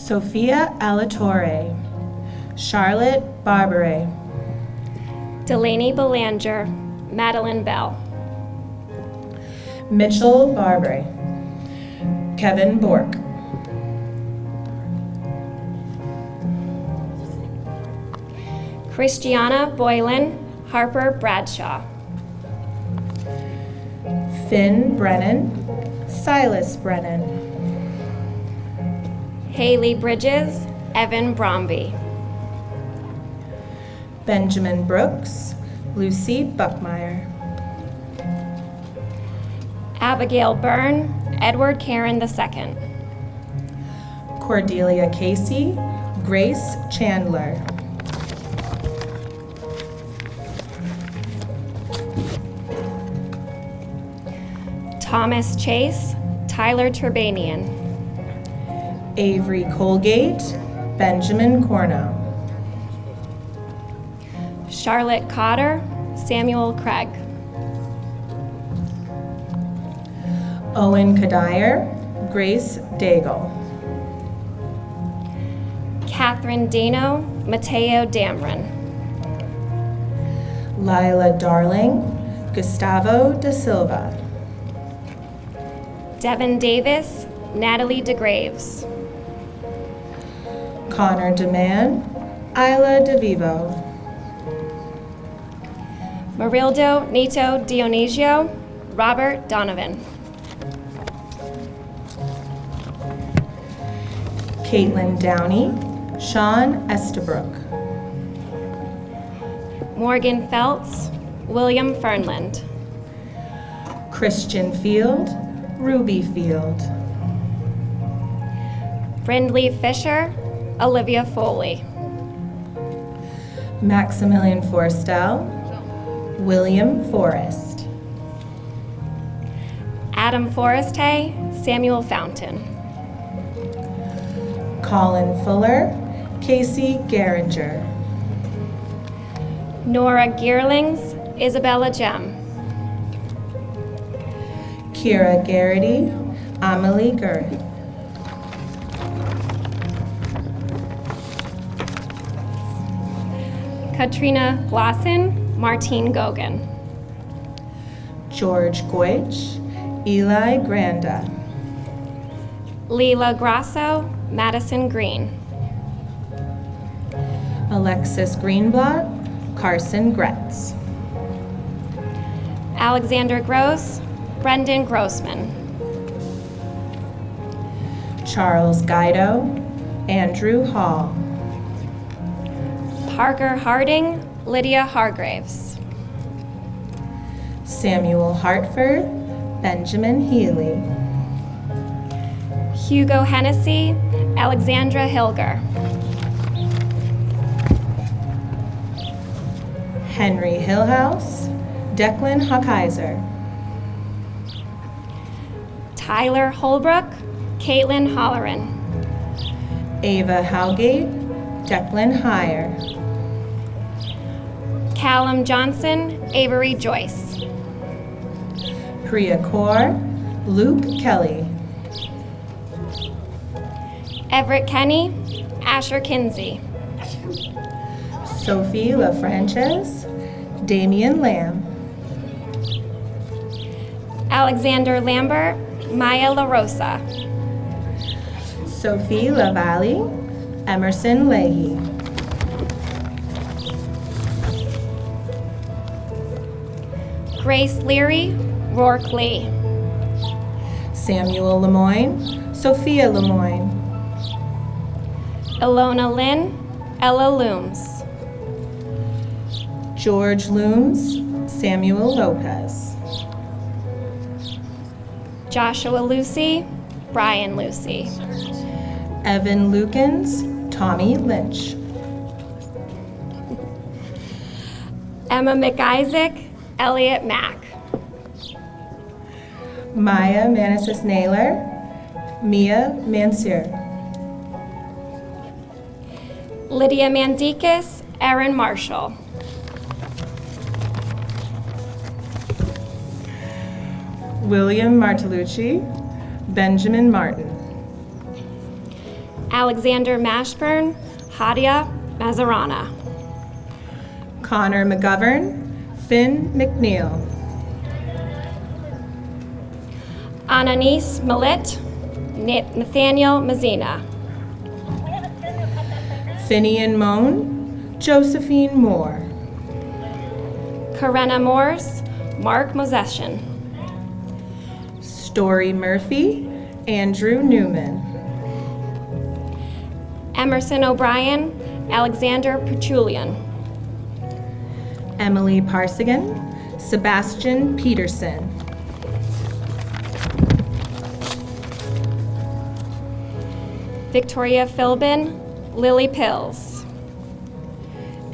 Sophia Alatorre, Charlotte Barbary, Delaney Belanger, Madeline Bell. Mitchell Barbary, Kevin Bork, Christiana Boylan, Harper Bradshaw. Finn Brennan, Silas Brennan, Haley Bridges, Evan Bromby. Benjamin Brooks, Lucy Buckmeyer, Abigail Byrne, Edward Karen II. Cordelia Casey, Grace Chandler, Thomas Chase, Tyler Turbanian. Avery Colgate, Benjamin Corno, Charlotte Cotter, Samuel Craig. Owen Kadire, Grace Daigle, Catherine Dano, Mateo Damron. Lila Darling, Gustavo da Silva, Devin Davis, Natalie DeGraves. Connor DeMann, Isla DeVivo, Marildo Nito Dionisio, Robert Donovan. Caitlin Downey, Sean Estabrook, Morgan Feltz, William Fernland. Christian Field, Ruby Field, Brindley Fisher, Olivia Foley. Maximilian Forstel, William Forrest, Adam Foreste, Samuel Fountain. Colin Fuller, Casey Geringer, Nora Gearlings, Isabella Jem. Kira Garrity, Amelie Gurren, Katrina Glosson, Martine Gogan. George Goich, Eli Granda, Leela Grasso, Madison Green. Alexis Greenblatt, Carson Gretz, Alexander Gross, Brendan Grossman. Charles Guido, Andrew Hall, Parker Harding, Lydia Hargraves. Samuel Hartford, Benjamin Healy, Hugo Hennessy, Alexandra Hilger. Henry Hillhouse, Declan Hockheiser, Tyler Holbrook, Caitlin Holleran. Ava Howgate, Declan Heyer, Callum Johnson, Avery Joyce. Priya Kaur, Luke Kelly, Everett Kenny, Asher Kinsey. Sophie LaFrances, Damian Lamb, Alexander Lambert, Maya LaRosa. Sophie LaValle, Emerson Leahy, Grace Leary, Rourke Lee. Samuel Lemoyne, Sophia Lemoyne, Ilona Lynn, Ella Looms. George Looms, Samuel Lopez, Joshua Lucy, Brian Lucy. Evan Lukens, Tommy Lynch, Emma McIsaac, Elliot Mack. Maya Manassas Naylor, Mia Mansur, Lydia Manzikis, Erin Marshall. William Martellucci, Benjamin Martin, Alexander Mashburn, Hadia Mazarana. Connor McGovern, Finn McNeil. Ananice Malit, Nathaniel Mazina. Finian Moan, Josephine Moore. Karenna Morse, Mark Mosesian. Story Murphy, Andrew Newman. Emerson O'Brien, Alexander Petulian. Emily Parsigan, Sebastian Peterson. Victoria Philbin, Lily Pills.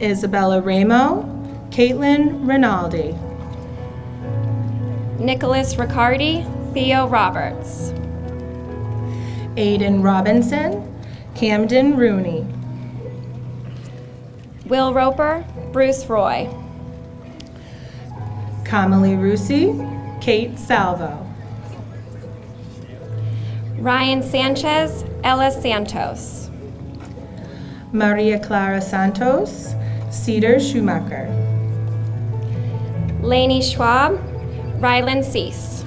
Isabella Ramo, Caitlin Rinaldi. Nicholas Riccardi, Theo Roberts. Aiden Robinson, Camden Rooney. Will Roper, Bruce Roy. Kamali Rusi, Kate Salvo. Ryan Sanchez, Ella Santos. Maria Clara Santos, Cedar Schumacher. Lainey Schwab, Ryland Cease.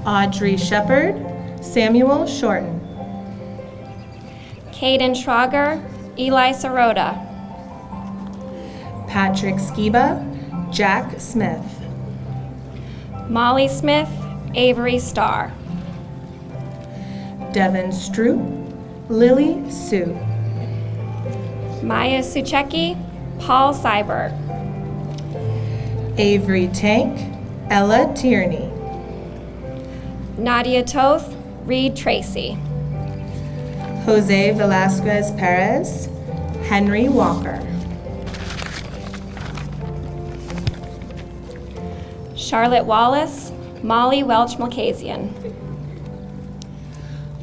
Audrey Shepard, Samuel Shorten. Caden Schrager, Eli Sirota. Patrick Skiba, Jack Smith. Molly Smith, Avery Starr. Devin Stroop, Lily Sue. Maya Suchecki, Paul Seiberg. Avery Tank, Ella Tierney. Nadia Toth, Reed Tracy. Jose Velasquez Perez, Henry Walker. Charlotte Wallace, Molly Welch Mulcazian.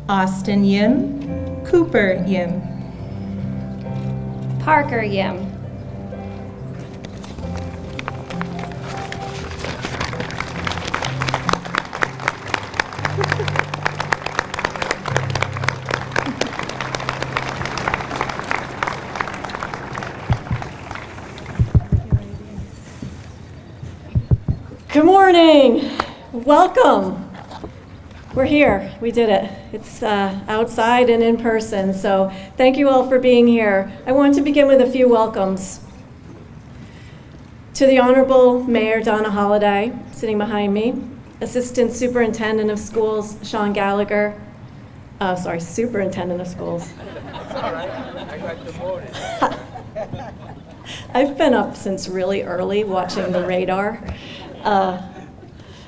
Austin Yim, Cooper Yim. Parker Yim. Good morning. Welcome. We're here. We did it. It's outside and in person, so thank you all for being here. I want to begin with a few welcomes. To the Honorable Mayor Donna Holliday, sitting behind me, Assistant Superintendent of Schools Sean Gallagher, Superintendent of Schools. I got demoted. I've been up since really early watching the radar.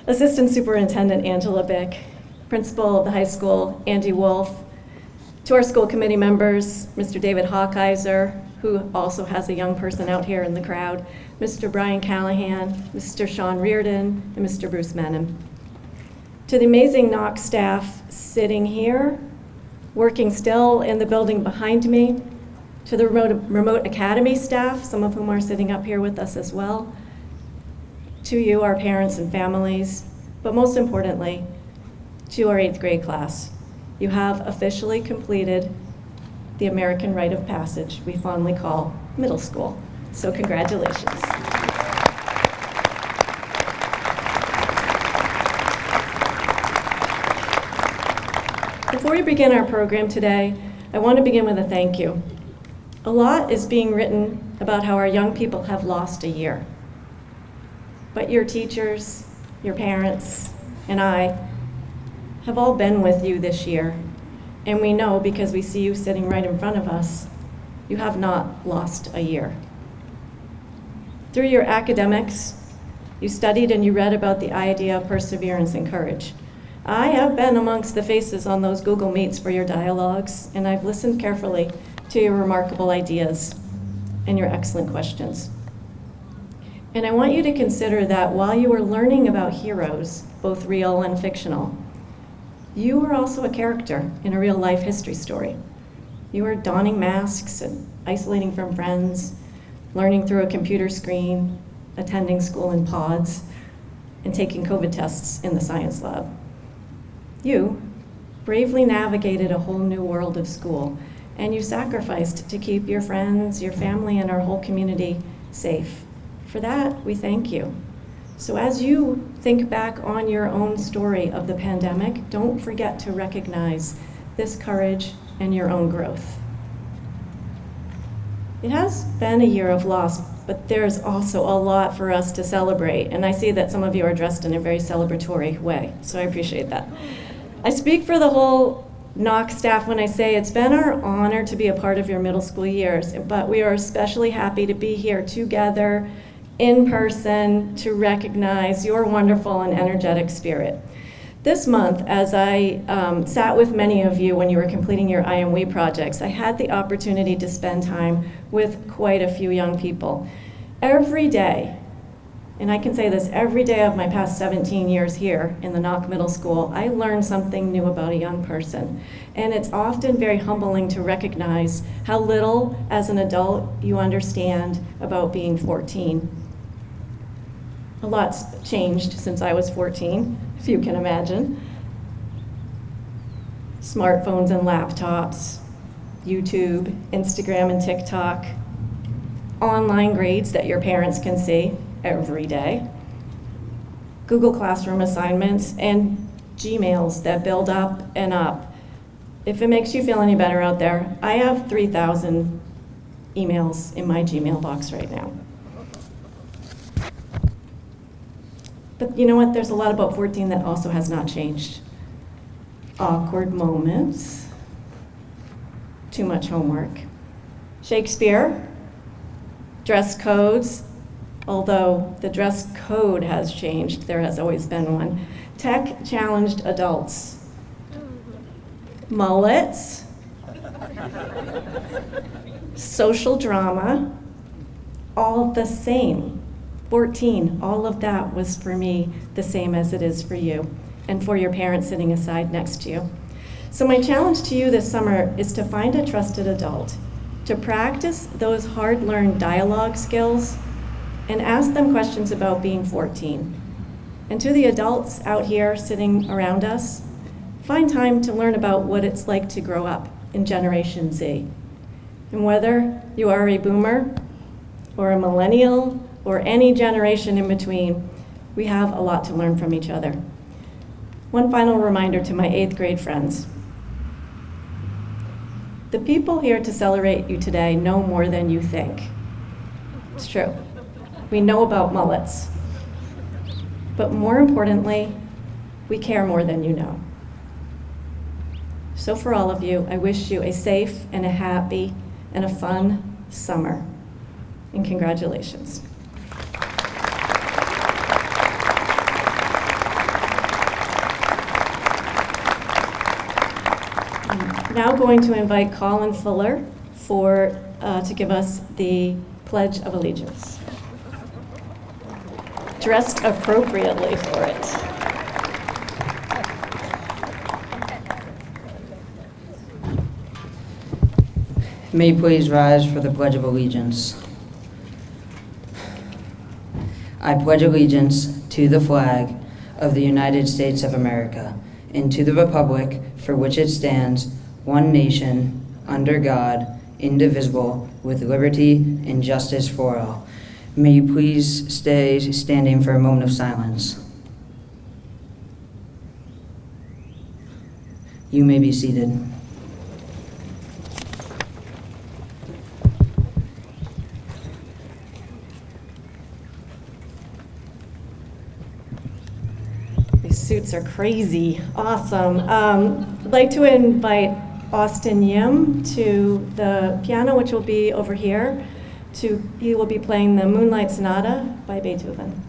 Assistant Superintendent Angela Bick, Principal of the high school Andy Wolf, to our school committee members, Mr. David Hawkeiser, who also has a young person out here in the crowd, Mr. Brian Callahan, Mr. Sean Reardon, and Mr. Bruce Menon. To the amazing Nock staff sitting here, working still in the building behind me, to the remote academy staff, some of whom are sitting up here with us as well, to you, our parents and families, but most importantly, to our 8th grade class. You have officially completed the American rite of passage we fondly call middle school. So congratulations. Before we begin our program today, I want to begin with a thank you. A lot is being written about how our young people have lost a year. But your teachers, your parents, and I have all been with you this year. And we know, because we see you sitting right in front of us, you have not lost a year. Through your academics, you studied and you read about the idea of perseverance and courage. I have been amongst the faces on those Google Meets for your dialogues, and I've listened carefully to your remarkable ideas and your excellent questions. And I want you to consider that while you are learning about heroes, both real and fictional, you are also a character in a real life history story. You are donning masks and isolating from friends, learning through a computer screen, attending school in pods, and taking COVID tests in the science lab. You bravely navigated a whole new world of school, and you sacrificed to keep your friends, your family, and our whole community safe. For that, we thank you. So as you think back on your own story of the pandemic, don't forget to recognize this courage and your own growth. It has been a year of loss, but there's also a lot for us to celebrate, and I see that some of you are dressed in a very celebratory way, so I appreciate that. I speak for the whole Nock staff when I say it's been our honor to be a part of your middle school years, but we are especially happy to be here together in person to recognize your wonderful and energetic spirit. This month, as I sat with many of you when you were completing your IMWE projects, I had the opportunity to spend time with quite a few young people. Every day, and I can say this every day of my past 17 years here in the Nock Middle School, I learn something new about a young person. And it's often very humbling to recognize how little as an adult you understand about being 14. A lot's changed since I was 14, if you can imagine. Smartphones and laptops, YouTube, Instagram and TikTok, online grades that your parents can see every day, Google Classroom assignments, and Gmails that build up and up. If it makes you feel any better out there, I have 3,000 emails in my Gmail box right now. But you know what? There's a lot about 14 that also has not changed. Awkward moments, too much homework, Shakespeare, dress codes, although the dress code has changed, there has always been one. Tech-challenged adults, mullets, social drama, all the same. 14, all of that was for me the same as it is for you and for your parents sitting aside next to you. So my challenge to you this summer is to find a trusted adult, to practice those hard-learned dialogue skills and ask them questions about being 14. And to the adults out here sitting around us, find time to learn about what it's like to grow up in Generation Z. And whether you are a boomer or a millennial or any generation in between, we have a lot to learn from each other. One final reminder to my 8th grade friends. The people here to celebrate you today know more than you think. It's true. We know about mullets. But more importantly, we care more than you know. So for all of you, I wish you a safe and a happy and a fun summer. And congratulations. I'm now going to invite Colin Fuller to give us the Pledge of Allegiance. Dressed appropriately for it. May you please rise for the Pledge of Allegiance. I pledge allegiance to the flag of the United States of America and to the republic for which it stands, one nation, under God, indivisible, with liberty and justice for all. May you please stay standing for a moment of silence. You may be seated. These suits are crazy. Awesome. I'd like to invite Austin Yim to the piano, which will be over here. He will be playing the Moonlight Sonata by Beethoven.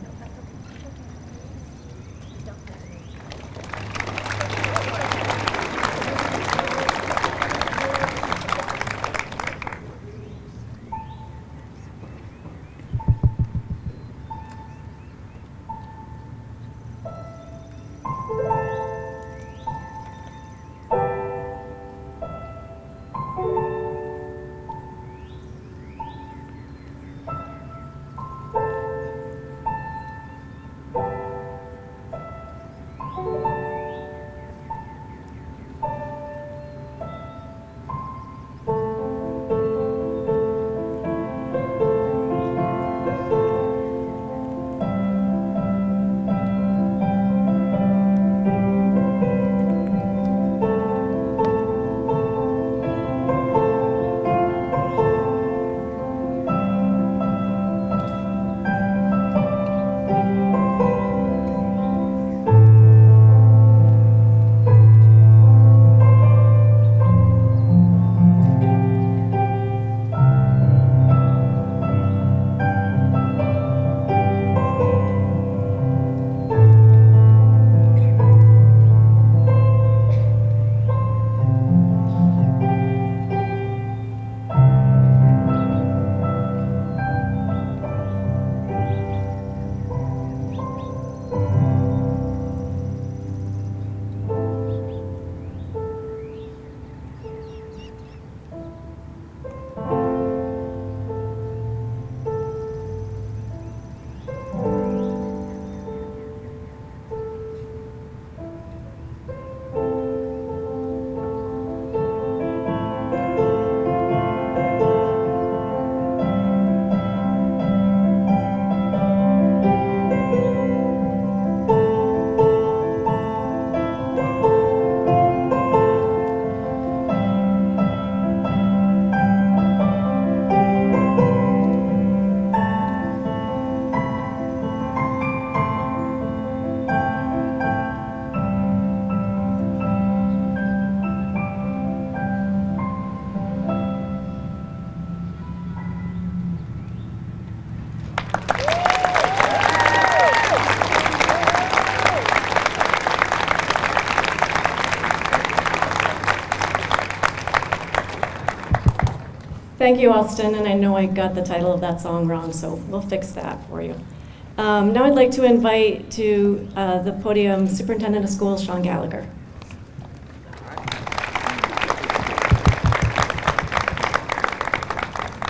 Thank you, Austin, and I know I got the title of that song wrong, so we'll fix that for you. Now I'd like to invite to the podium Superintendent of Schools, Sean Gallagher.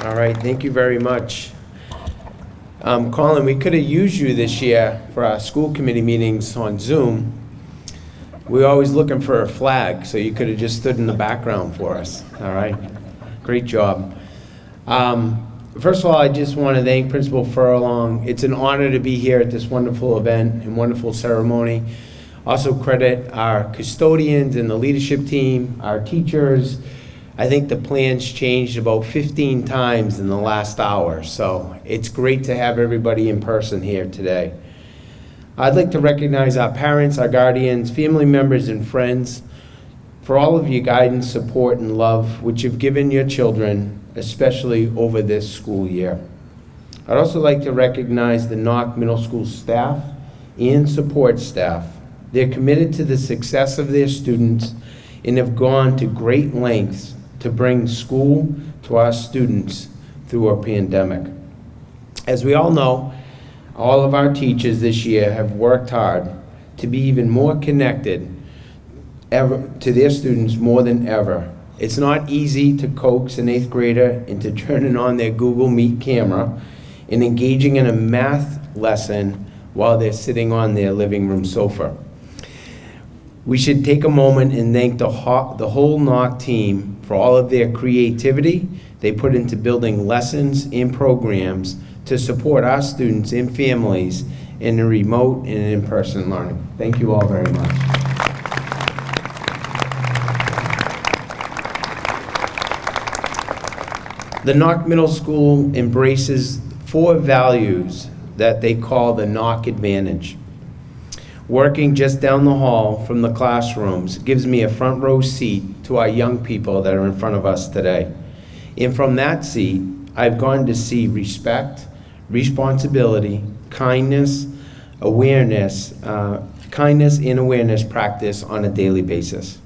All right, thank you very much. Colin, we could have used you this year for our school committee meetings on Zoom. We're always looking for a flag, so you could have just stood in the background for us. All right, great job. First of all, I just want to thank Principal Furlong. It's an honor to be here at this wonderful event and wonderful ceremony. Also credit our custodians and the leadership team, our teachers. I think the plans changed about 15 times in the last hour, so it's great to have everybody in person here today. I'd like to recognize our parents, our guardians, family members, and friends for all of your guidance, support, and love which you've given your children, especially over this school year. I'd also like to recognize the Nock Middle School staff and support staff. They're committed to the success of their students and have gone to great lengths to bring school to our students through a pandemic. As we all know, all of our teachers this year have worked hard to be even more connected to their students more than ever. It's not easy to coax an 8th grader into turning on their Google Meet camera and engaging in a math lesson while they're sitting on their living room sofa. We should take a moment and thank the whole Nock team for all of their creativity they put into building lessons and programs to support our students and families in the remote and in-person learning. Thank you all very much. The Nock Middle School embraces 4 values that they call the Nock Advantage. Working just down the hall from the classrooms gives me a front row seat to our young people that are in front of us today. And from that seat, I've gone to see respect, responsibility, kindness, awareness, kindness and awareness practice on a daily basis.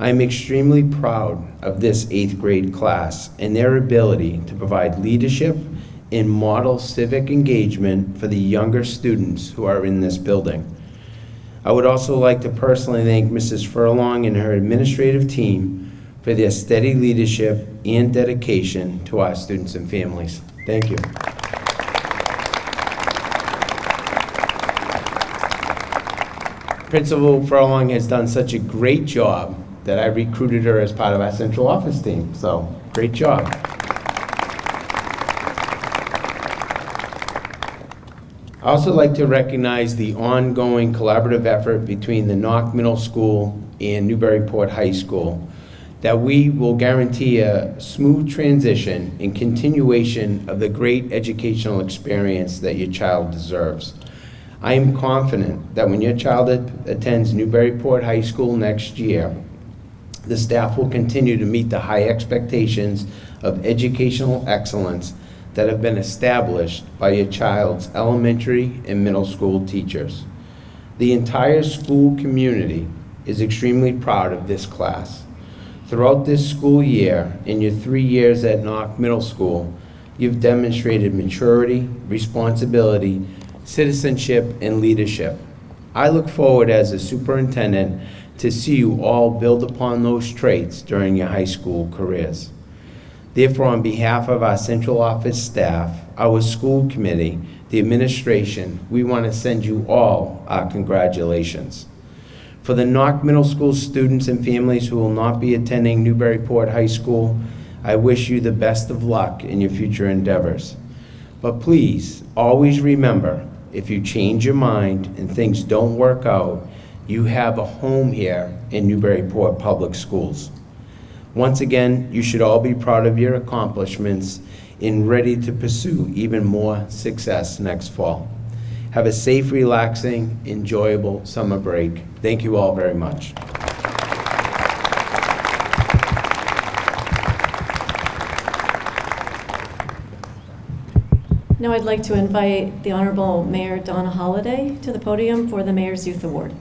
I'm extremely proud of this 8th grade class and their ability to provide leadership and model civic engagement for the younger students who are in this building. I would also like to personally thank Mrs. Furlong and her administrative team for their steady leadership and dedication to our students and families. Thank you. Principal Furlong has done such a great job that I recruited her as part of our central office team, so great job. I also like to recognize the ongoing collaborative effort between the Nock Middle School and Newburyport High School, that we will guarantee a smooth transition and continuation of the great educational experience that your child deserves. I am confident that when your child attends Newburyport High School next year, the staff will continue to meet the high expectations of educational excellence that have been established by your child's elementary and middle school teachers. The entire school community is extremely proud of this class. Throughout this school year, in your 3 years at Nock Middle School, you've demonstrated maturity, responsibility, citizenship, and leadership. I look forward as a superintendent to see you all build upon those traits during your high school careers. Therefore, on behalf of our central office staff, our school committee, the administration, we want to send you all our congratulations. For the Nock Middle School students and families who will not be attending Newburyport High School, I wish you the best of luck in your future endeavors. But please, always remember, if you change your mind and things don't work out, you have a home here in Newburyport Public Schools. Once again, you should all be proud of your accomplishments and ready to pursue even more success next fall. Have a safe, relaxing, enjoyable summer break. Thank you all very much. Now I'd like to invite the Honorable Mayor Donna Holliday to the podium for the Mayor's Youth Award.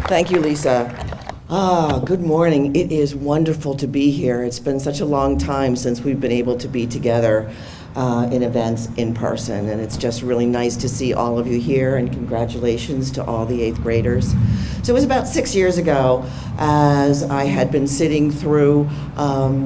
Thank you, Lisa. Good morning. It is wonderful to be here. It's been such a long time since we've been able to be together in events in person, and it's just really nice to see all of you here, and congratulations to all the 8th graders. So it was about 6 years ago, as I had been sitting through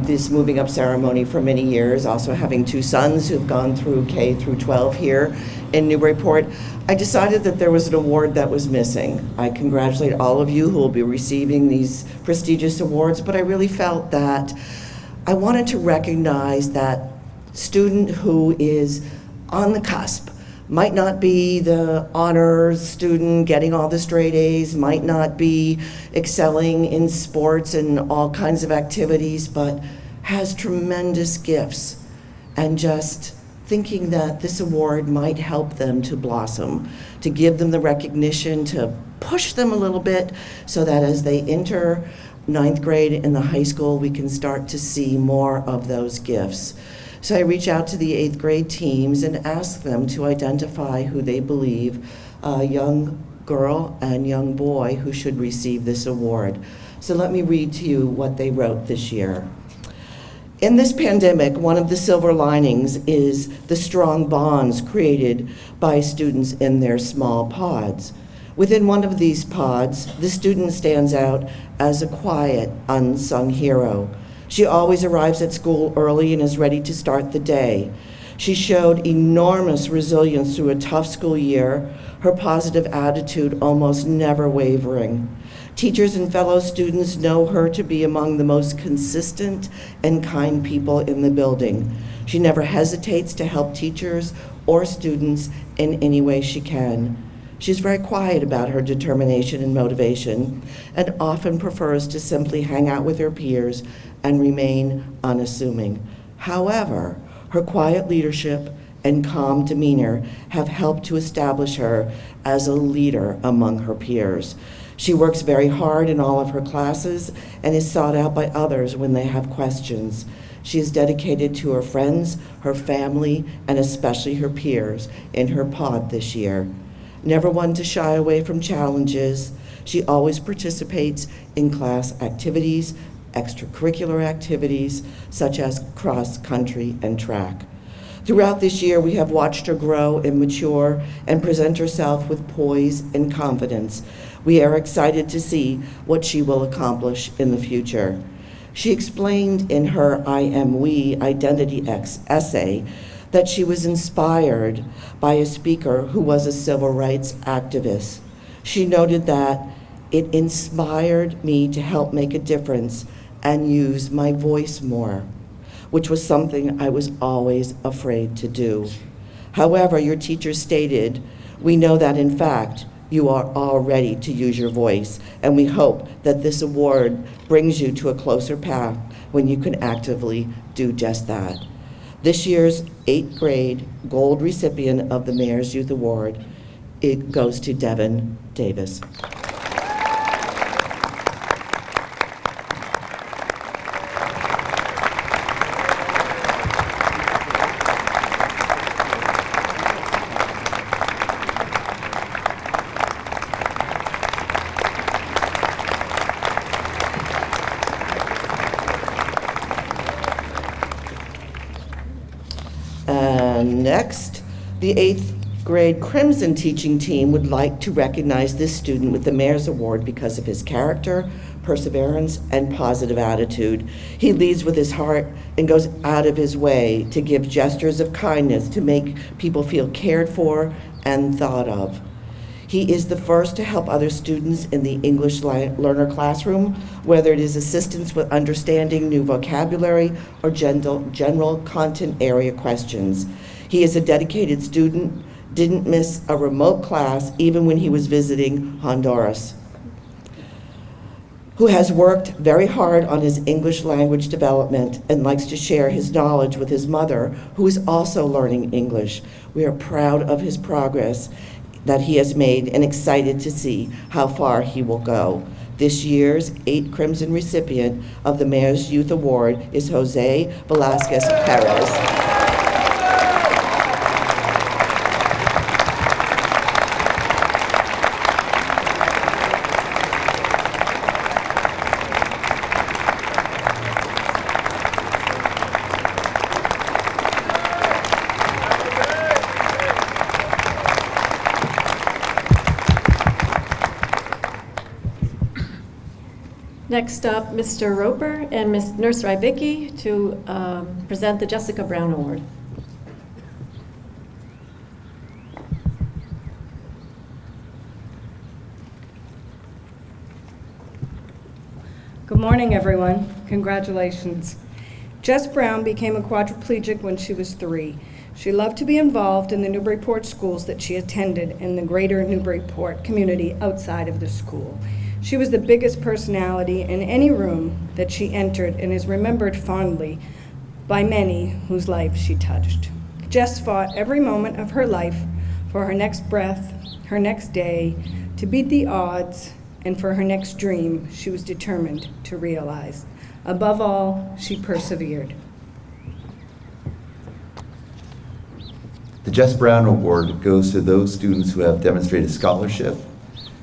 this moving up ceremony for many years, also having 2 sons who've gone through K through 12 here in Newburyport. I decided that there was an award that was missing. I congratulate all of you who will be receiving these prestigious awards, but I really felt that I wanted to recognize that student who is on the cusp, might not be the honors student getting all the straight A's, might not be excelling in sports and all kinds of activities, but has tremendous gifts, and just thinking that this award might help them to blossom, to give them the recognition, to push them a little bit so that as they enter 9th grade in the high school, we can start to see more of those gifts. So I reach out to the 8th grade teams and ask them to identify who they believe, a young girl and young boy, who should receive this award. So let me read to you what they wrote this year. In this pandemic, one of the silver linings is the strong bonds created by students in their small pods. Within one of these pods, the student stands out as a quiet, unsung hero. She always arrives at school early and is ready to start the day. She showed enormous resilience through a tough school year, her positive attitude almost never wavering. Teachers and fellow students know her to be among the most consistent and kind people in the building. She never hesitates to help teachers or students in any way she can. She's very quiet about her determination and motivation, and often prefers to simply hang out with her peers and remain unassuming. However, her quiet leadership and calm demeanor have helped to establish her as a leader among her peers. She works very hard in all of her classes and is sought out by others when they have questions. She is dedicated to her friends, her family, and especially her peers in her pod this year. Never one to shy away from challenges, she always participates in class activities, extracurricular activities, such as cross-country and track. Throughout this year, we have watched her grow and mature and present herself with poise and confidence. We are excited to see what she will accomplish in the future. She explained in her I Am We identity essay that she was inspired by a speaker who was a civil rights activist. She noted that it inspired me to help make a difference and use my voice more, which was something I was always afraid to do. However, your teacher stated, we know that in fact, you are all ready to use your voice, and we hope that this award brings you to a closer path when you can actively do just that. This year's 8th grade gold recipient of the Mayor's Youth Award, it goes to Devin Davis. Next, the 8th grade Crimson teaching team would like to recognize this student with the Mayor's Award because of his character, perseverance, and positive attitude. He leads with his heart and goes out of his way to give gestures of kindness to make people feel cared for and thought of. He is the first to help other students in the English learner classroom, whether it is assistance with understanding new vocabulary or general content area questions. He is a dedicated student, didn't miss a remote class even when he was visiting Honduras, who has worked very hard on his English language development and likes to share his knowledge with his mother, who is also learning English. We are proud of his progress that he has made and excited to see how far he will go. This year's 8 Crimson recipient of the Mayor's Youth Award is Jose Velasquez Perez. Next up, Mr. Roper and Ms. Nurse Rybicki to present the Jessica Brown Award. Good morning, everyone. Congratulations. Jess Brown became a quadriplegic when she was 3. She loved to be involved in the Newburyport schools that she attended in the greater Newburyport community outside of the school. She was the biggest personality in any room that she entered and is remembered fondly by many whose lives she touched. Jess fought every moment of her life for her next breath, her next day, to beat the odds, and for her next dream she was determined to realize. Above all, she persevered. The Jess Brown Award goes to those students who have demonstrated scholarship,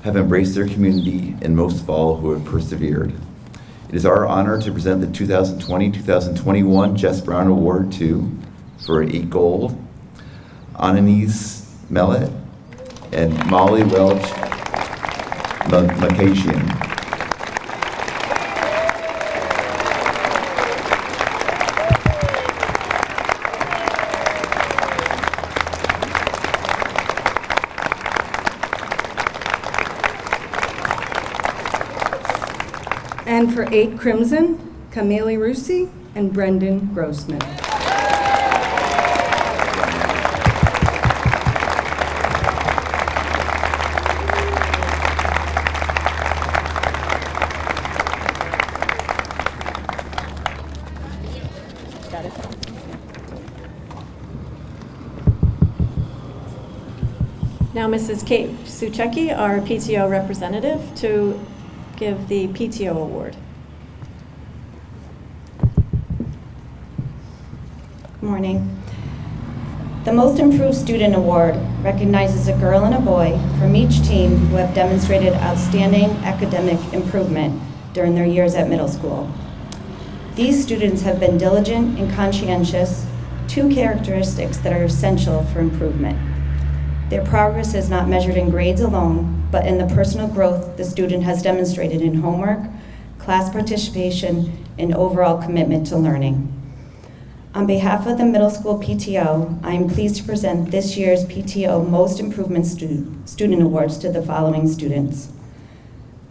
have embraced their community, and most of all, who have persevered. It is our honor to present the 2020-2021 Jess Brown Award to, for 8 gold, Ananice Mellett and Molly Welch Macasian. And for 8 Crimson, Camille Rusi and Brendan Grossman. Now Mrs. Kate Suchecki, our PTO representative, to give the PTO award. Good morning. The Most Improved Student Award recognizes a girl and a boy from each team who have demonstrated outstanding academic improvement during their years at middle school. These students have been diligent and conscientious, 2 characteristics that are essential for improvement. Their progress is not measured in grades alone, but in the personal growth the student has demonstrated in homework, class participation, and overall commitment to learning. On behalf of the middle school PTO, I am pleased to present this year's PTO Most Improvement Student Awards to the following students.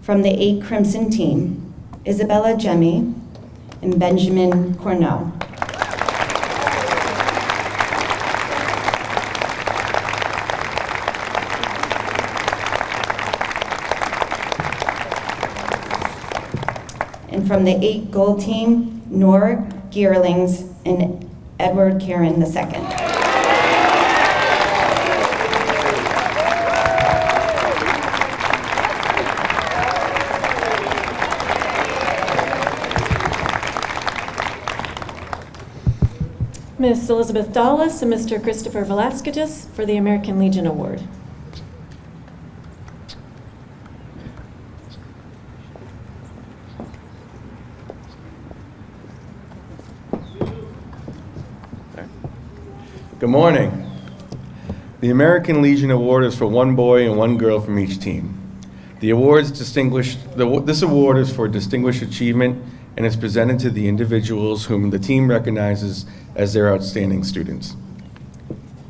From the 8 Crimson team, Isabella Jemmy and Benjamin Cornell. And from the 8 Gold team, Nora Geerlings and Edward Karen II. Ms. Elizabeth Dawes and Mr. Christopher Velasquez for the American Legion Award. Good morning. The American Legion Award is for 1 boy and 1 girl from each team. This award is for distinguished achievement and is presented to the individuals whom the team recognizes as their outstanding students.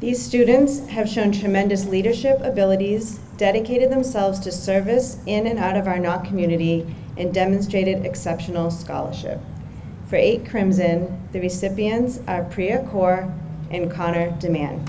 These students have shown tremendous leadership abilities, dedicated themselves to service in and out of our Nock community, and demonstrated exceptional scholarship. For 8 Crimson, the recipients are Priya Kaur and Connor Deman.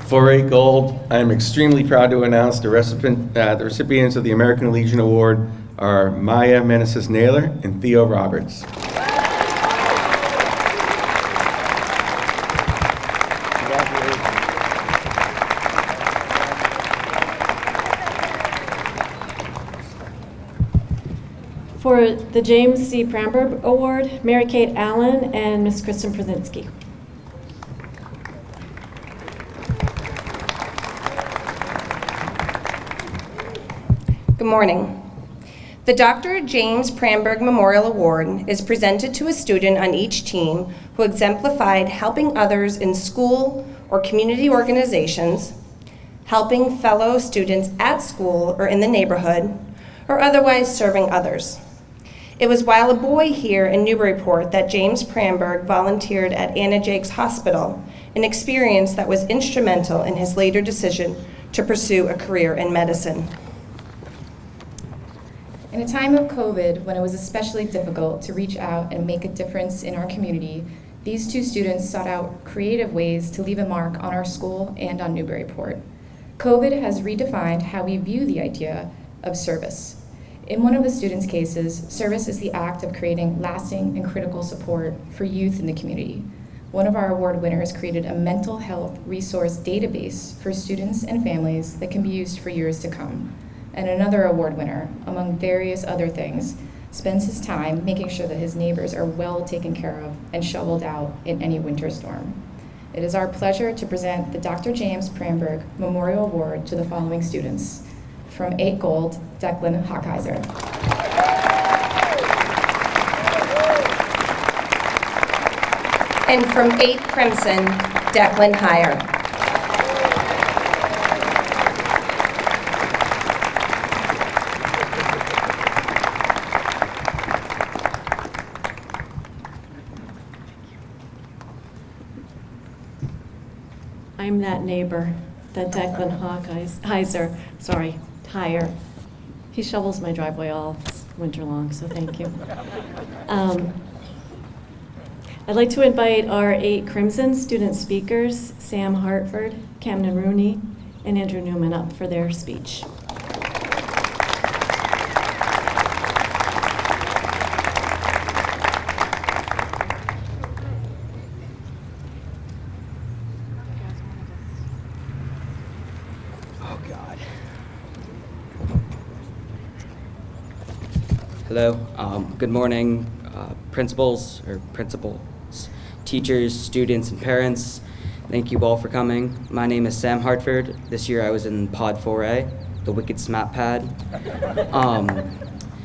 For 8 Gold, I am extremely proud to announce the recipients of the American Legion Award are Maya Meneses-Naylor and Theo Roberts. For the James C. Pramber Award, Mary Kate Allen and Ms. Kristen Przinski. Good morning. The Dr. James Pramberg Memorial Award is presented to a student on each team who exemplified helping others in school or community organizations, helping fellow students at school or in the neighborhood, or otherwise serving others. It was while a boy here in Newburyport that James Pramberg volunteered at Anna Jakes Hospital, an experience that was instrumental in his later decision to pursue a career in medicine. In a time of COVID, when it was especially difficult to reach out and make a difference in our community, these two students sought out creative ways to leave a mark on our school and on Newburyport. COVID has redefined how we view the idea of service. In one of the students' cases, service is the act of creating lasting and critical support for youth in the community. One of our award winners created a mental health resource database for students and families that can be used for years to come. And another award winner, among various other things, spends his time making sure that his neighbors are well taken care of and shoveled out in any winter storm. It is our pleasure to present the Dr. James Pramberg Memorial Award to the following students. From 8 Gold, Declan Hockheiser. And from 8 Crimson, Declan Heyer. I'm that neighbor, that Declan Hockheiser, Heyer. He shovels my driveway all winter long, so thank you. I'd like to invite our 8 Crimson student speakers, Sam Hartford, Camden Rooney, and Andrew Newman up for their speech. Hello, good morning, principals, teachers, students, and parents. Thank you all for coming. My name is Sam Hartford. This year I was in Pod 4A, the Wicked Smap Pad.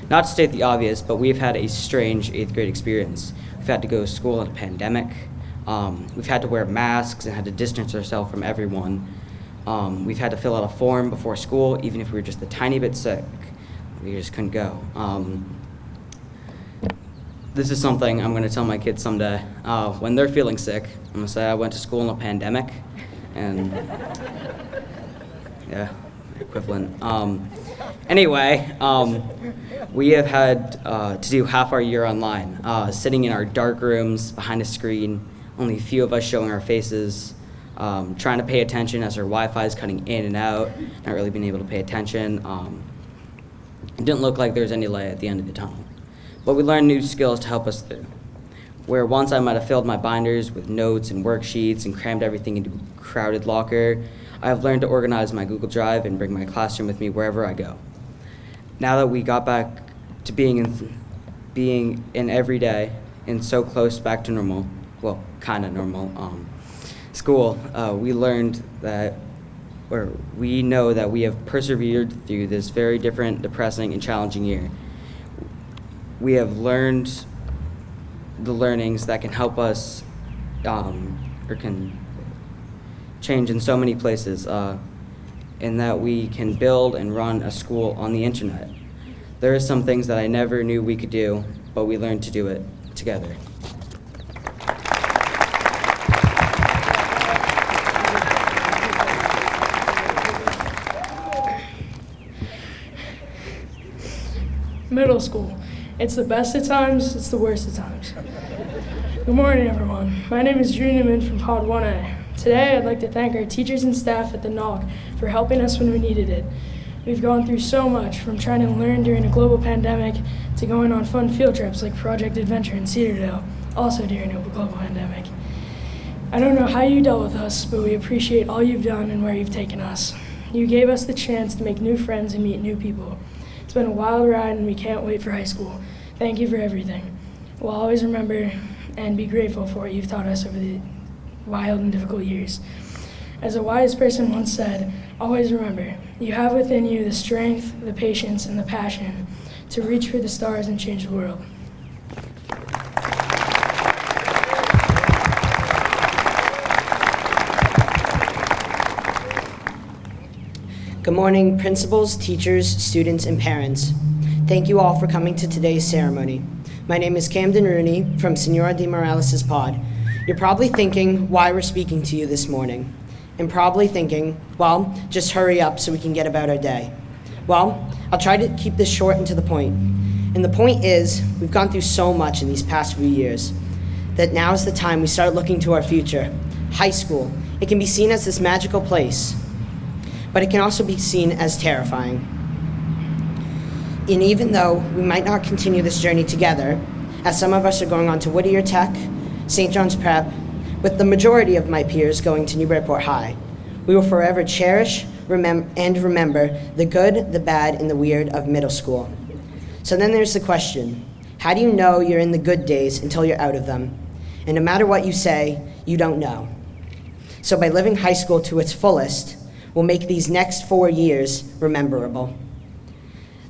Not to state the obvious, but we've had a strange 8th grade experience. We've had to go to school in a pandemic. We've had to wear masks and had to distance ourselves from everyone. We've had to fill out a form before school, even if we were just a tiny bit sick. We just couldn't go. This is something I'm going to tell my kids someday. When they're feeling sick, I'm going to say I went to school in a pandemic, and yeah, equivalent. Anyway, we have had to do half our year online, sitting in our dark rooms behind a screen, only a few of us showing our faces, trying to pay attention as our Wi-Fi is cutting in and out, not really being able to pay attention. It didn't look like there was any light at the end of the tunnel. But we learned new skills to help us through. Where once I might have filled my binders with notes and worksheets and crammed everything into a crowded locker, I have learned to organize my Google Drive and bring my classroom with me wherever I go. Now that we got back to being in every day and so close back to normal, well, kind of normal, school, we learned that we know that we have persevered through this very different, depressing, and challenging year. We have learned the learnings that can help us, or can change in so many places, and that we can build and run a school on the internet. There are some things that I never knew we could do, but we learned to do it together. Middle school. It's the best at times, it's the worst at times. Good morning, everyone. My name is Drew Newman from Pod 1A. Today, I'd like to thank our teachers and staff at the Nock for helping us when we needed it. We've gone through so much, from trying to learn during a global pandemic to going on fun field trips like Project Adventure in Cedardale, also during a global pandemic. I don't know how you dealt with us, but we appreciate all you've done and where you've taken us. You gave us the chance to make new friends and meet new people. It's been a wild ride, and we can't wait for high school. Thank you for everything. We'll always remember and be grateful for what you've taught us over the wild and difficult years. As a wise person once said, always remember, you have within you the strength, the patience, and the passion to reach for the stars and change the world. Good morning, principals, teachers, students, and parents. Thank you all for coming to today's ceremony. My name is Camden Rooney from Senora de Morales' pod. You're probably thinking why we're speaking to you this morning, and probably thinking, well, just hurry up so we can get about our day. Well, I'll try to keep this short and to the point. And the point is, we've gone through so much in these past few years that now is the time we start looking to our future. High school, it can be seen as this magical place, but it can also be seen as terrifying. And even though we might not continue this journey together, as some of us are going on to Whittier Tech, St. John's Prep, with the majority of my peers going to Newburyport High, we will forever cherish and remember the good, the bad, and the weird of middle school. So then there's the question, how do you know you're in the good days until you're out of them? And no matter what you say, you don't know. So by living high school to its fullest, we'll make these next 4 years rememberable.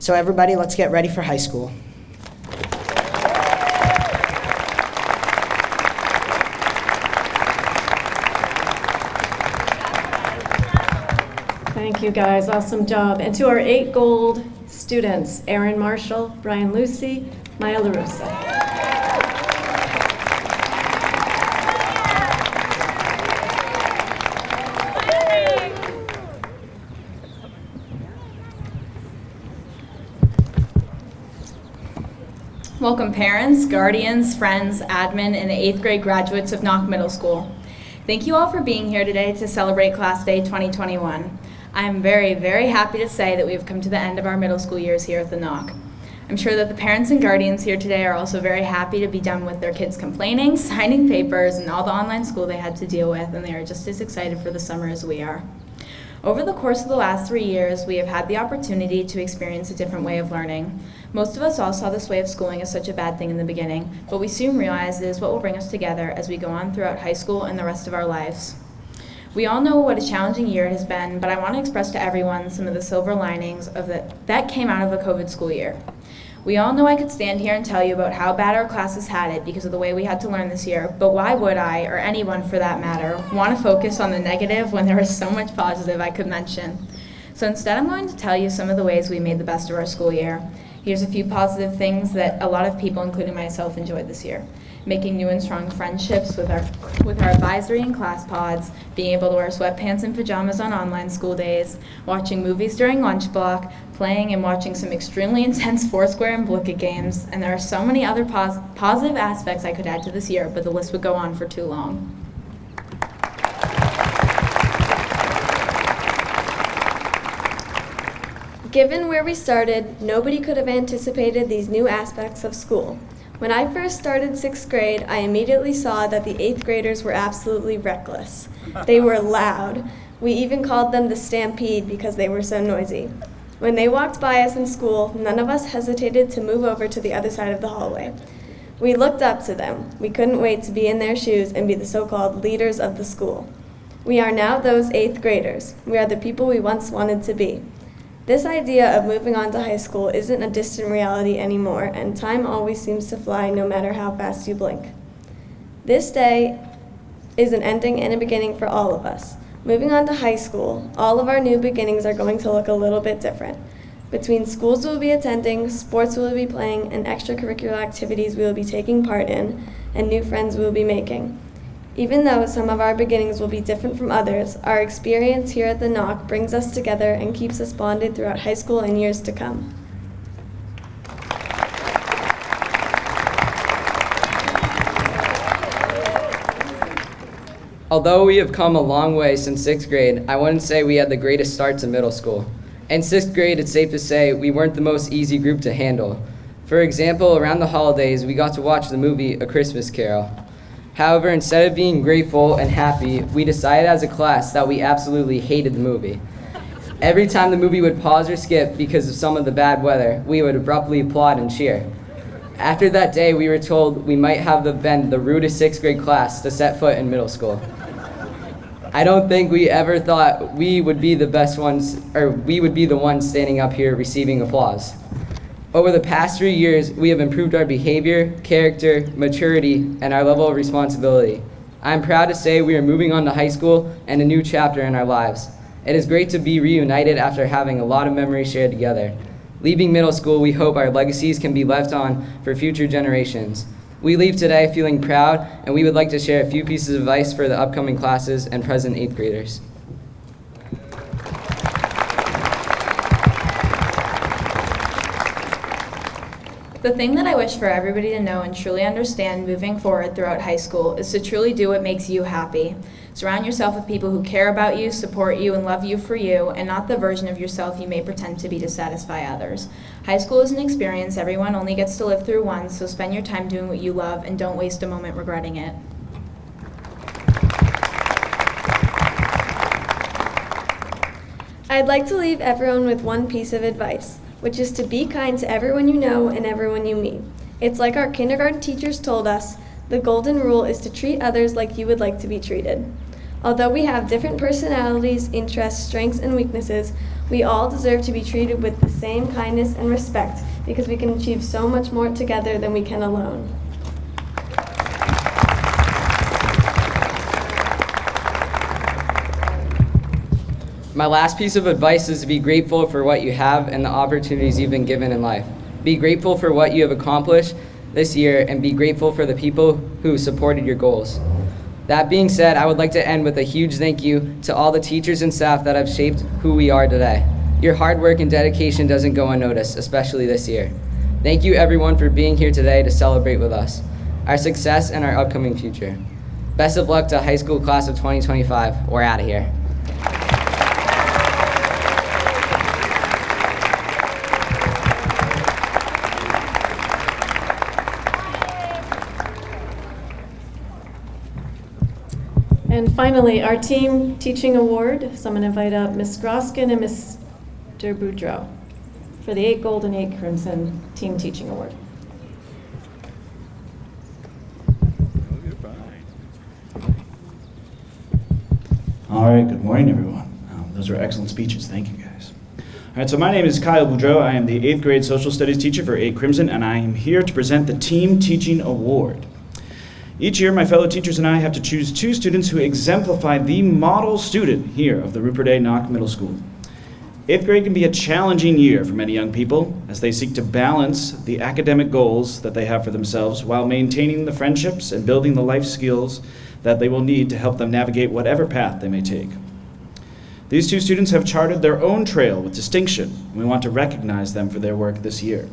So everybody, let's get ready for high school. Thank you, guys. Awesome job. And to our 8 gold students, Aaron Marshall, Brian Lucy, Maya LaRussa. Welcome parents, guardians, friends, admin, and the 8th grade graduates of Nock Middle School. Thank you all for being here today to celebrate Class Day 2021. I'm very, very happy to say that we have come to the end of our middle school years here at the Nock. I'm sure that the parents and guardians here today are also very happy to be done with their kids complaining, signing papers, and all the online school they had to deal with, and they are just as excited for the summer as we are. Over the course of the last 3 years, we have had the opportunity to experience a different way of learning. Most of us all saw this way of schooling as such a bad thing in the beginning, but we soon realized it is what will bring us together as we go on throughout high school and the rest of our lives. We all know what a challenging year it has been, but I want to express to everyone some of the silver linings that came out of a COVID school year. We all know I could stand here and tell you about how bad our classes had it because of the way we had to learn this year, but why would I, or anyone for that matter, want to focus on the negative when there is so much positive I could mention? So instead, I'm going to tell you some of the ways we made the best of our school year. Here's a few positive things that a lot of people, including myself, enjoyed this year. Making new and strong friendships with our advisory and class pods, being able to wear sweatpants and pajamas on online school days, watching movies during lunch block, playing and watching some extremely intense Foursquare and Blicket games, and there are so many other positive aspects I could add to this year, but the list would go on for too long. Given where we started, nobody could have anticipated these new aspects of school. When I first started 6th grade, I immediately saw that the 8th graders were absolutely reckless. They were loud. We even called them the Stampede because they were so noisy. When they walked by us in school, none of us hesitated to move over to the other side of the hallway. We looked up to them. We couldn't wait to be in their shoes and be the so-called leaders of the school. We are now those 8th graders. We are the people we once wanted to be. This idea of moving on to high school isn't a distant reality anymore, and time always seems to fly no matter how fast you blink. This day is an ending and a beginning for all of us. Moving on to high school, all of our new beginnings are going to look a little bit different. Between schools we'll be attending, sports we'll be playing, and extracurricular activities we will be taking part in, and new friends we'll be making. Even though some of our beginnings will be different from others, our experience here at the Nock brings us together and keeps us bonded throughout high school and years to come. Although we have come a long way since 6th grade, I wouldn't say we had the greatest start to middle school. In 6th grade, it's safe to say we weren't the most easy group to handle. For example, around the holidays, we got to watch the movie A Christmas Carol. However, instead of being grateful and happy, we decided as a class that we absolutely hated the movie. Every time the movie would pause or skip because of some of the bad weather, we would abruptly applaud and cheer. After that day, we were told we might have been the rudest 6th grade class to set foot in middle school. I don't think we ever thought we would be the best ones, or we would be the ones standing up here receiving applause. Over the past 3 years, we have improved our behavior, character, maturity, and our level of responsibility. I am proud to say we are moving on to high school and a new chapter in our lives. It is great to be reunited after having a lot of memories shared together. Leaving middle school, we hope our legacies can be left on for future generations. We leave today feeling proud, and we would like to share a few pieces of advice for the upcoming classes and present 8th graders. The thing that I wish for everybody to know and truly understand moving forward throughout high school is to truly do what makes you happy. Surround yourself with people who care about you, support you, and love you for you, and not the version of yourself you may pretend to be to satisfy others. High school is an experience everyone only gets to live through once, so spend your time doing what you love and don't waste a moment regretting it. I'd like to leave everyone with one piece of advice, which is to be kind to everyone you know and everyone you meet. It's like our kindergarten teachers told us, the golden rule is to treat others like you would like to be treated. Although we have different personalities, interests, strengths, and weaknesses, we all deserve to be treated with the same kindness and respect because we can achieve so much more together than we can alone. My last piece of advice is to be grateful for what you have and the opportunities you've been given in life. Be grateful for what you have accomplished this year and be grateful for the people who supported your goals. That being said, I would like to end with a huge thank you to all the teachers and staff that have shaped who we are today. Your hard work and dedication doesn't go unnoticed, especially this year. Thank you everyone for being here today to celebrate with us, our success and our upcoming future. Best of luck to high school class of 2025. We're out of here. And finally, our team teaching award. So I'm going to invite up Ms. Groskin and Mr. Boudreau for the 8 Gold and 8 Crimson Team Teaching Award. All right, good morning, everyone. Those were excellent speeches. Thank you, guys. All right, so my name is Kyle Boudreau. I am the 8th grade social studies teacher for 8 Crimson, and I am here to present the Team Teaching Award. Each year, my fellow teachers and I have to choose 2 students who exemplify the model student here of the Rupert A. Nock Middle School. 8th grade can be a challenging year for many young people as they seek to balance the academic goals that they have for themselves while maintaining the friendships and building the life skills that they will need to help them navigate whatever path they may take. These 2 students have charted their own trail with distinction, and we want to recognize them for their work this year.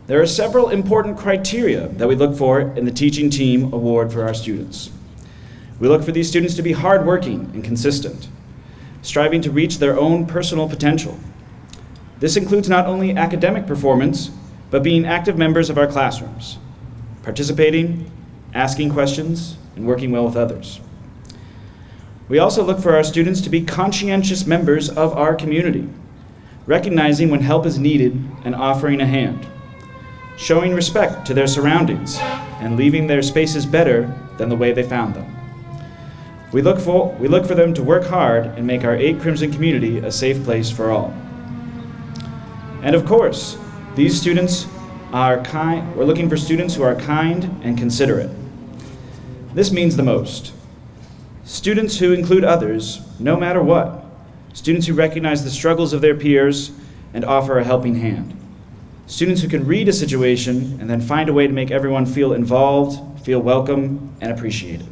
There are several important criteria that we look for in the Teaching Team Award for our students. We look for these students to be hardworking and consistent, striving to reach their own personal potential. This includes not only academic performance, but being active members of our classrooms, participating, asking questions, and working well with others. We also look for our students to be conscientious members of our community, recognizing when help is needed and offering a hand, showing respect to their surroundings, and leaving their spaces better than the way they found them. We look for them to work hard and make our 8 Crimson community a safe place for all. And of course, these students are kind. We're looking for students who are kind and considerate. This means the most. Students who include others, no matter what. Students who recognize the struggles of their peers and offer a helping hand. Students who can read a situation and then find a way to make everyone feel involved, feel welcome, and appreciated.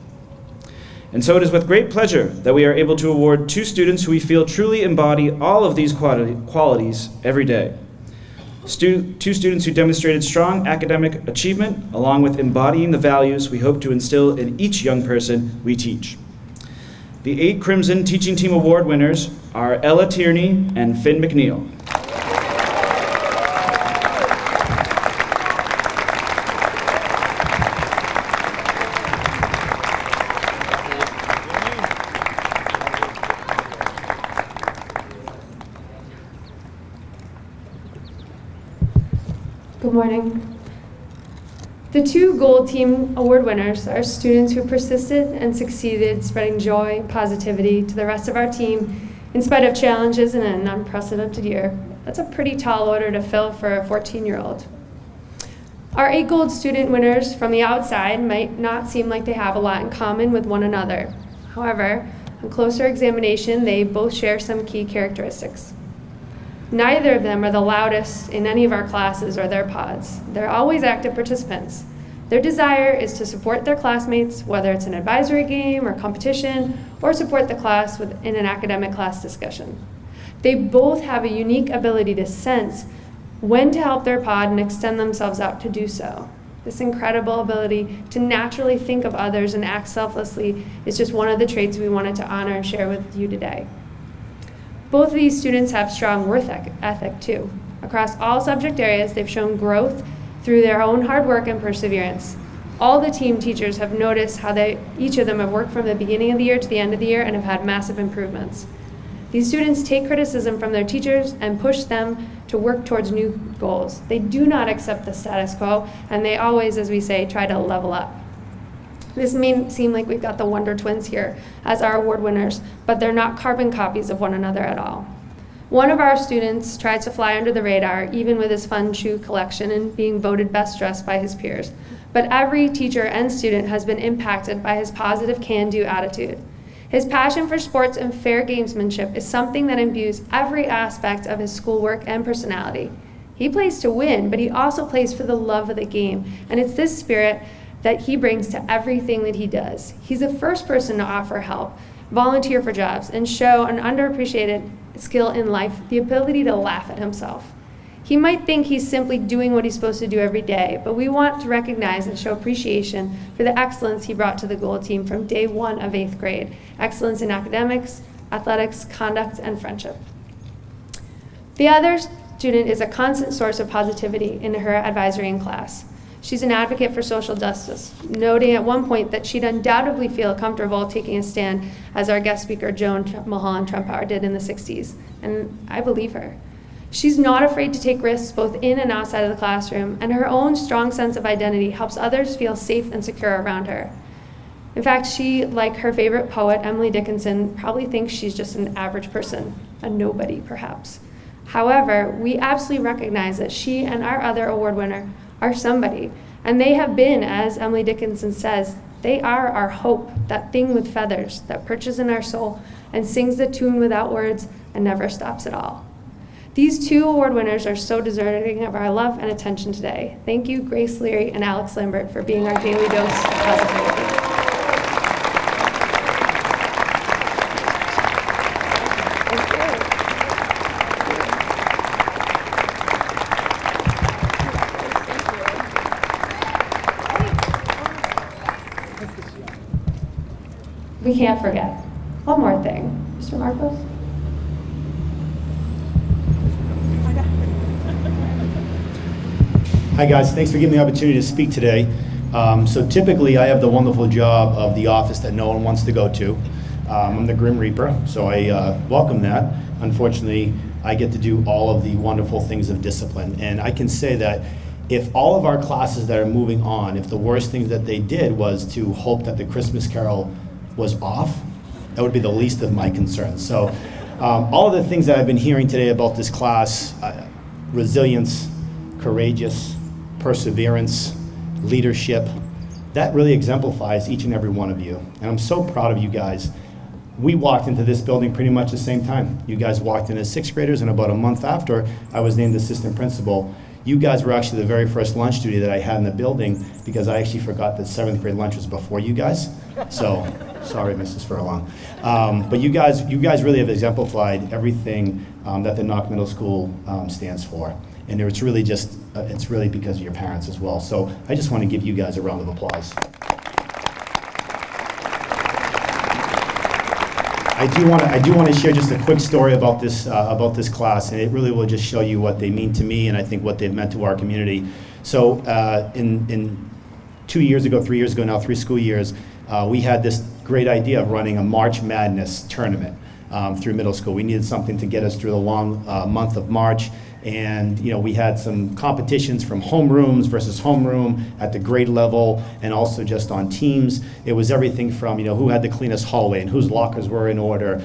And so it is with great pleasure that we are able to award 2 students who we feel truly embody all of these qualities every day. 2 students who demonstrated strong academic achievement, along with embodying the values we hope to instill in each young person we teach. The 8 Crimson Teaching Team Award winners are Ella Tierney and Finn McNeil. Good morning. The 2 Gold Team Award winners are students who persisted and succeeded spreading joy, positivity to the rest of our team In spite of challenges in an unprecedented year, that's a pretty tall order to fill for a 14-year-old. Our 8 gold student winners from the outside might not seem like they have a lot in common with one another. However, on closer examination, they both share some key characteristics. Neither of them are the loudest in any of our classes or their pods. They're always active participants. Their desire is to support their classmates, whether it's an advisory game or competition, or support the class in an academic class discussion. They both have a unique ability to sense when to help their pod and extend themselves out to do so. This incredible ability to naturally think of others and act selflessly is just one of the traits we wanted to honor and share with you today. Both of these students have strong work ethic too. Across all subject areas, they've shown growth through their own hard work and perseverance. All the team teachers have noticed how each of them have worked from the beginning of the year to the end of the year and have had massive improvements. These students take criticism from their teachers and push them to work towards new goals. They do not accept the status quo, and they always, as we say, try to level up. This may seem like we've got the Wonder Twins here as our award winners, but they're not carbon copies of one another at all. One of our students tries to fly under the radar, even with his fun shoe collection and being voted best dressed by his peers. But every teacher and student has been impacted by his positive can-do attitude. His passion for sports and fair gamesmanship is something that imbues every aspect of his schoolwork and personality. He plays to win, but he also plays for the love of the game, and it's this spirit that he brings to everything that he does. He's the first person to offer help, volunteer for jobs, and show an underappreciated skill in life, the ability to laugh at himself. He might think he's simply doing what he's supposed to do every day, but we want to recognize and show appreciation for the excellence he brought to the gold team from day 1 of 8th grade. Excellence in academics, athletics, conduct, and friendship. The other student is a constant source of positivity in her advisory in class. She's an advocate for social justice, noting at one point that she'd undoubtedly feel comfortable taking a stand as our guest speaker Joan Mulholland Trumpower did in the 60s, and I believe her. She's not afraid to take risks both in and outside of the classroom, and her own strong sense of identity helps others feel safe and secure around her. In fact, she, like her favorite poet, Emily Dickinson, probably thinks she's just an average person, a nobody perhaps. However, we absolutely recognize that she and our other award winner are somebody, and they have been, as Emily Dickinson says, they are our hope, that thing with feathers that perches in our soul and sings the tune without words and never stops at all. These 2 award winners are so deserving of our love and attention today. Thank you, Grace Leary and Alex Lambert, for being our daily dose of positivity. We can't forget one more thing. Mr. Marcos? Hi guys, thanks for giving me the opportunity to speak today. So typically I have the wonderful job of the office that no one wants to go to. I'm the Grim Reaper, so I welcome that. Unfortunately, I get to do all of the wonderful things of discipline. And I can say that if all of our classes that are moving on, if the worst things that they did was to hope that the Christmas Carol was off, that would be the least of my concerns. So all of the things that I've been hearing today about this class, resilience, courageous, perseverance, leadership, that really exemplifies each and every one of you. And I'm so proud of you guys. We walked into this building pretty much the same time. You guys walked in as 6th graders, and about a month after I was named assistant principal, you guys were actually the very first lunch duty that I had in the building, because I actually forgot that 7th grade lunch was before you guys. So, sorry, Mrs. Furlong. But you guys really have exemplified everything that the Nock Middle School stands for. And it's really because of your parents as well. So I just want to give you guys a round of applause. I do want to share just a quick story about this class, and it really will just show you what they mean to me, and I think what they've meant to our community. So in 2 years ago, 3 years ago now, 3 school years, we had this great idea of running a March Madness tournament. through middle school. We needed something to get us through the long month of March. And we had some competitions from homerooms versus homeroom at the grade level, and also just on teams. It was everything from who had the cleanest hallway and whose lockers were in order,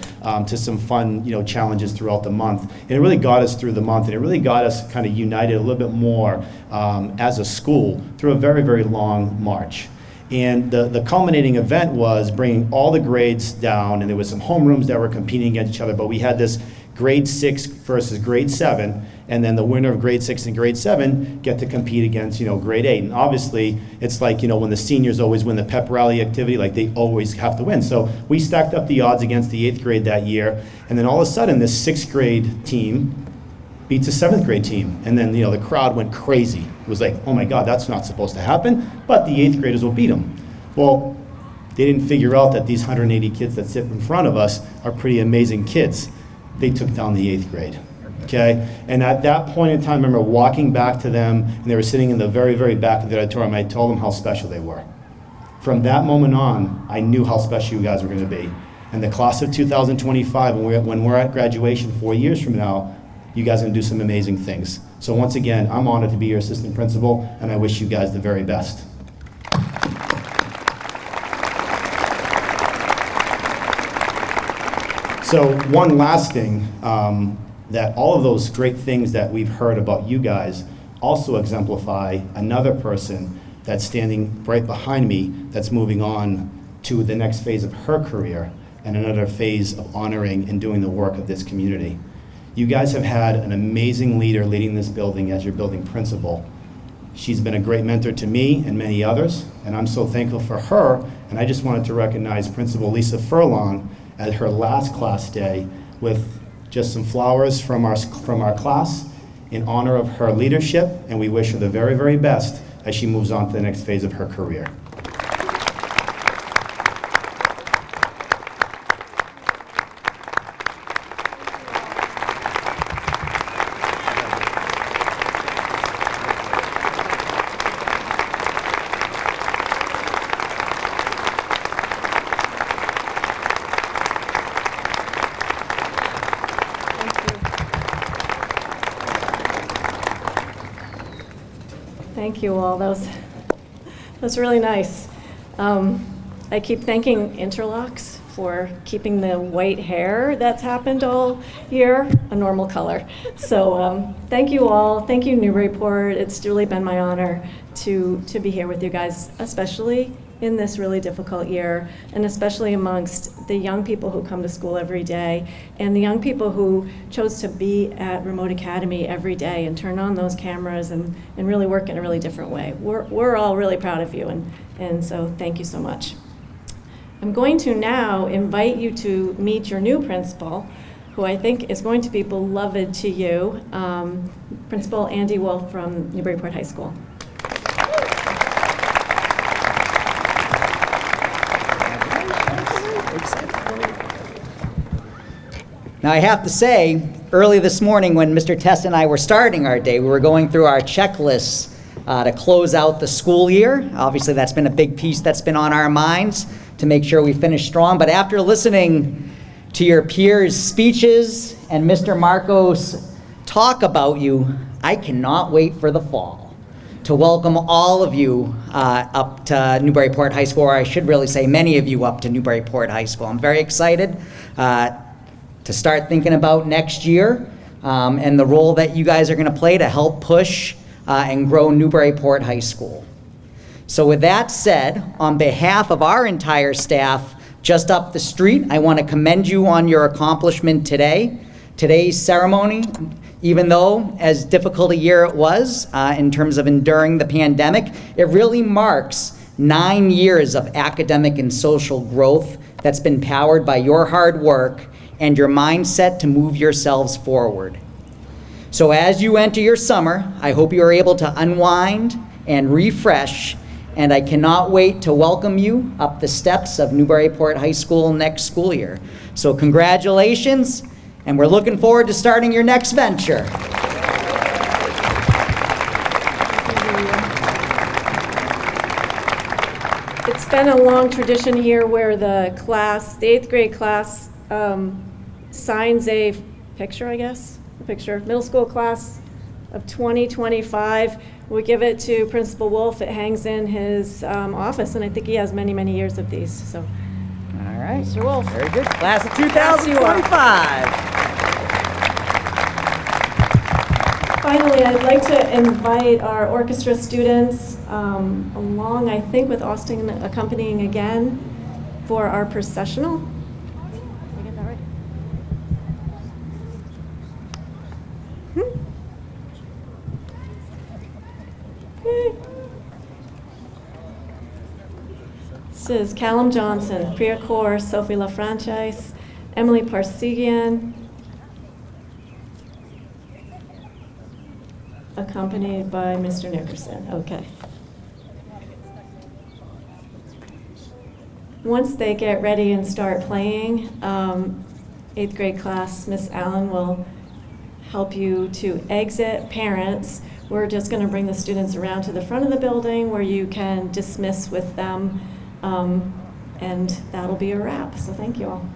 to some fun challenges throughout the month. And it really got us through the month, and it really got us kind of united a little bit more as a school through a very, very long March. And the culminating event was bringing all the grades down, and there was some homerooms that were competing against each other, but we had this grade 6 versus grade 7, and then the winner of grade 6 and grade 7 get to compete against grade 8. And obviously it's like when the seniors always win the pep rally activity, like they always have to win. So we stacked up the odds against the 8th grade that year, and then all of a sudden this 6th grade team beats a 7th grade team, and then the crowd went crazy. It was like, oh my God, that's not supposed to happen, but the 8th graders will beat them. Well, they didn't figure out that these 180 kids that sit in front of us are pretty amazing kids. They took down the 8th grade, okay? And at that point in time, I remember walking back to them, and they were sitting in the very, very back of the auditorium. I told them how special they were. From that moment on, I knew how special you guys were gonna be. And the class of 2025, when we're at graduation 4 years from now, you guys are gonna do some amazing things. So once again, I'm honored to be your assistant principal, and I wish you guys the very best. So one last thing, that all of those great things that we've heard about you guys also exemplify another person that's standing right behind me that's moving on to the next phase of her career and another phase of honoring and doing the work of this community. You guys have had an amazing leader leading this building as your building principal. She's been a great mentor to me and many others, and I'm so thankful for her, and I just wanted to recognize Principal Lisa Furlong at her last class day with just some flowers from our class in honor of her leadership, and we wish her the very, very best as she moves on to the next phase of her career. Thank you all. That was really nice. I keep thanking Interlocks for keeping the white hair that's happened all year a normal color. So thank you all. Thank you, Newburyport. It's really been my honor to be here with you guys, especially in this really difficult year, and especially amongst the young people who come to school every day, and the young people who chose to be at Remote Academy every day and turn on those cameras and really work in a really different way. We're all really proud of you, and so thank you so much. I'm going to now invite you to meet your new principal, who I think is going to be beloved to you, Principal Andy Wolf from Newburyport High School. Now, I have to say, early this morning when Mr. Test and I were starting our day, we were going through our checklists to close out the school year. Obviously, that's been a big piece that's been on our minds to make sure we finish strong. But after listening to your peers' speeches and Mr. Marcos' talk about you, I cannot wait for the fall to welcome all of you up to Newburyport High School, or I should really say many of you up to Newburyport High School. I'm very excited to start thinking about next year and the role that you guys are going to play to help push and grow Newburyport High School. So with that said, on behalf of our entire staff just up the street, I want to commend you on your accomplishment today. Today's ceremony, even though as difficult a year it was in terms of enduring the pandemic, it really marks 9 years of academic and social growth that's been powered by your hard work and your mindset to move yourselves forward. So as you enter your summer, I hope you are able to unwind and refresh, and I cannot wait to welcome you up the steps of Newburyport High School next school year. So congratulations, and we're looking forward to starting your next venture. It's been a long tradition here where the 8th grade class signs a picture, I guess, a picture, middle school class of 2025. We give it to Principal Wolf. It hangs in his office, and I think he has many, many years of these. So, All right. Mr. Wolf. Very good. Class of Pass you off. 2025. Finally, I'd like to invite our orchestra students along, I think, with Austin accompanying again for our processional. Did I get that right? Yay. This is Callum Johnson, Priya Kaur, Sophie LaFranchise, Emily Parsegian, accompanied by Mr. Nickerson. Okay. Once they get ready and start playing, 8th grade class, Miss Allen will help you to exit. Parents, we're just going to bring the students around to the front of the building where you can dismiss with them, and that'll be a wrap. So thank you all.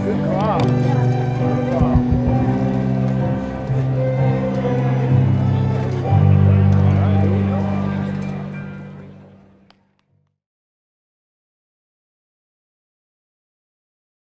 Good call.